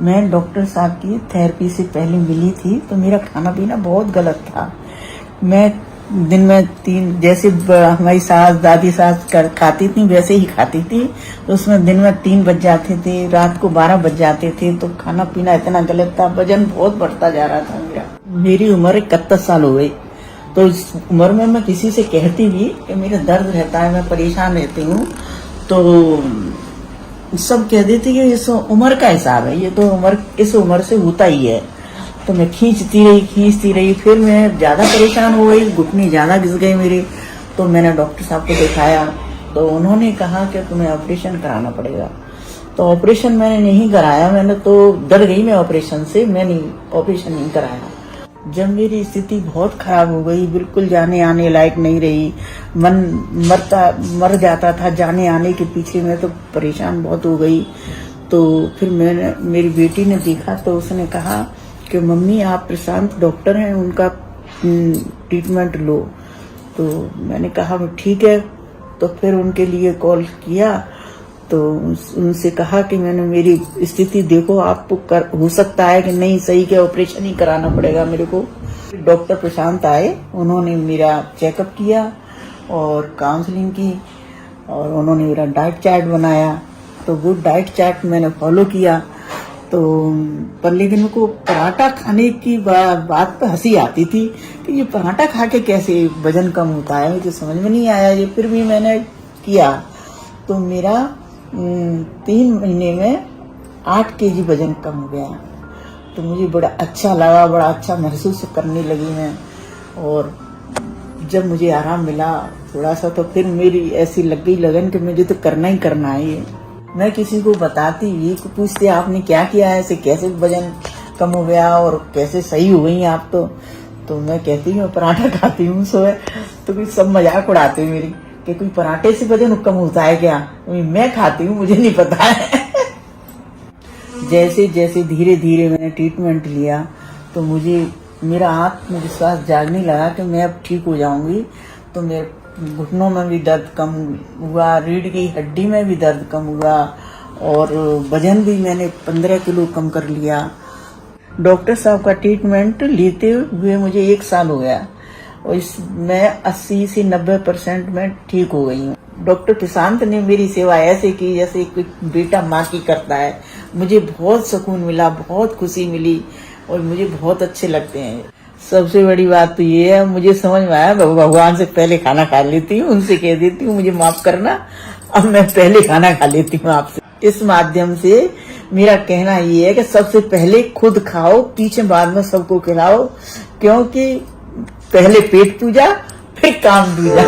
मैं डॉक्टर साहब की थेरेपी से पहले मिली थी तो मेरा खाना पीना बहुत गलत था। मैं दिन में 3 जैसे हमारी सास दादी सास खाती थी वैसे ही खाती थी। तो उसमें दिन में 3 बज जाते थे, रात को 12 बज जाते थे। तो खाना पीना इतना गलत था, वजन बहुत बढ़ता जा रहा था मेरा। मेरी उम्र 71 साल हो गई। तो इस उम्र में मैं किसी से कहती भी कि मेरा दर्द रहता है, मैं परेशान रहती हूँ, तो सब कह देते कि इस उम्र का हिसाब है, ये तो उम्र इस उम्र से होता ही है। तो मैं खींचती रही। फिर मैं ज्यादा परेशान हो गई, घुटने ज्यादा घिस गए मेरे। तो मैंने डॉक्टर साहब को दिखाया तो उन्होंने कहा कि तुम्हें ऑपरेशन कराना पड़ेगा। तो ऑपरेशन मैंने नहीं कराया, मैंने तो डर गई मैं ऑपरेशन से, मैंने ऑपरेशन नहीं कराया। जब मेरी स्थिति बहुत खराब हो गई, बिल्कुल जाने आने लायक नहीं रही, मन मर जाता था जाने आने के पीछे, मैं तो परेशान बहुत हो गई। तो फिर मेरी बेटी ने देखा तो उसने कहा कि मम्मी आप प्रशांत डॉक्टर हैं, उनका ट्रीटमेंट लो। तो मैंने कहा ठीक है। तो फिर उनके लिए कॉल किया तो उनसे कहा कि मैंने मेरी स्थिति देखो, आपको हो सकता है कि नहीं सही के ऑपरेशन ही कराना पड़ेगा मेरे को। डॉक्टर प्रशांत आए, उन्होंने मेरा चेकअप किया और काउंसलिंग की और उन्होंने मेरा डाइट चार्ट बनाया। तो वो डाइट चार्ट मैंने फॉलो किया। तो पर लेकिन मेरे को पराठा खाने की बात पे हंसी आती थी कि ये पराठा खा के कैसे वजन कम होता है, मुझे समझ में नहीं आया। ये फिर भी मैंने किया तो मेरा 3 महीने में 8 kg वजन कम हो गया। तो मुझे बड़ा अच्छा लगा, बड़ा अच्छा महसूस करने लगी मैं। और जब मुझे आराम मिला थोड़ा सा तो फिर मेरी ऐसी लग गई लगन कि मुझे तो करना ही करना है ये। मैं किसी को बताती ये पूछते आपने क्या किया है, ऐसे कैसे वजन कम हो गया और कैसे सही हो गई आप। तो मैं कहती हूँ पराठा खाती हूँ सुबह। तो कोई सब मजाक उड़ाते हैं मेरी कि कोई पराठे से वजन कम होता है क्या। मैं खाती हूँ, मुझे नहीं पता है। जैसे जैसे धीरे धीरे मैंने ट्रीटमेंट लिया तो मेरा आत्मविश्वास जागने लगा कि मैं अब ठीक हो जाऊंगी। तो मेरे घुटनों में भी दर्द कम हुआ, रीढ़ की हड्डी में भी दर्द कम हुआ और वजन भी मैंने 15 किलो कम कर लिया। डॉक्टर साहब का ट्रीटमेंट लेते हुए मुझे 1 साल हो गया और मैं 80 से 90% में ठीक हो गई हूँ। डॉक्टर प्रशांत ने मेरी सेवा ऐसे की जैसे कोई बेटा माँ की करता है। मुझे बहुत सुकून मिला, बहुत खुशी मिली और मुझे बहुत अच्छे लगते हैं। सबसे बड़ी बात तो ये है, मुझे समझ में आया भगवान से पहले खाना खा लेती हूँ, उनसे कह देती हूँ मुझे माफ करना, अब मैं पहले खाना खा लेती हूँ आपसे। इस माध्यम से मेरा कहना ये है कि सबसे पहले खुद खाओ, पीछे बाद में सबको खिलाओ, क्योंकि पहले पेट पूजा फिर काम दूजा।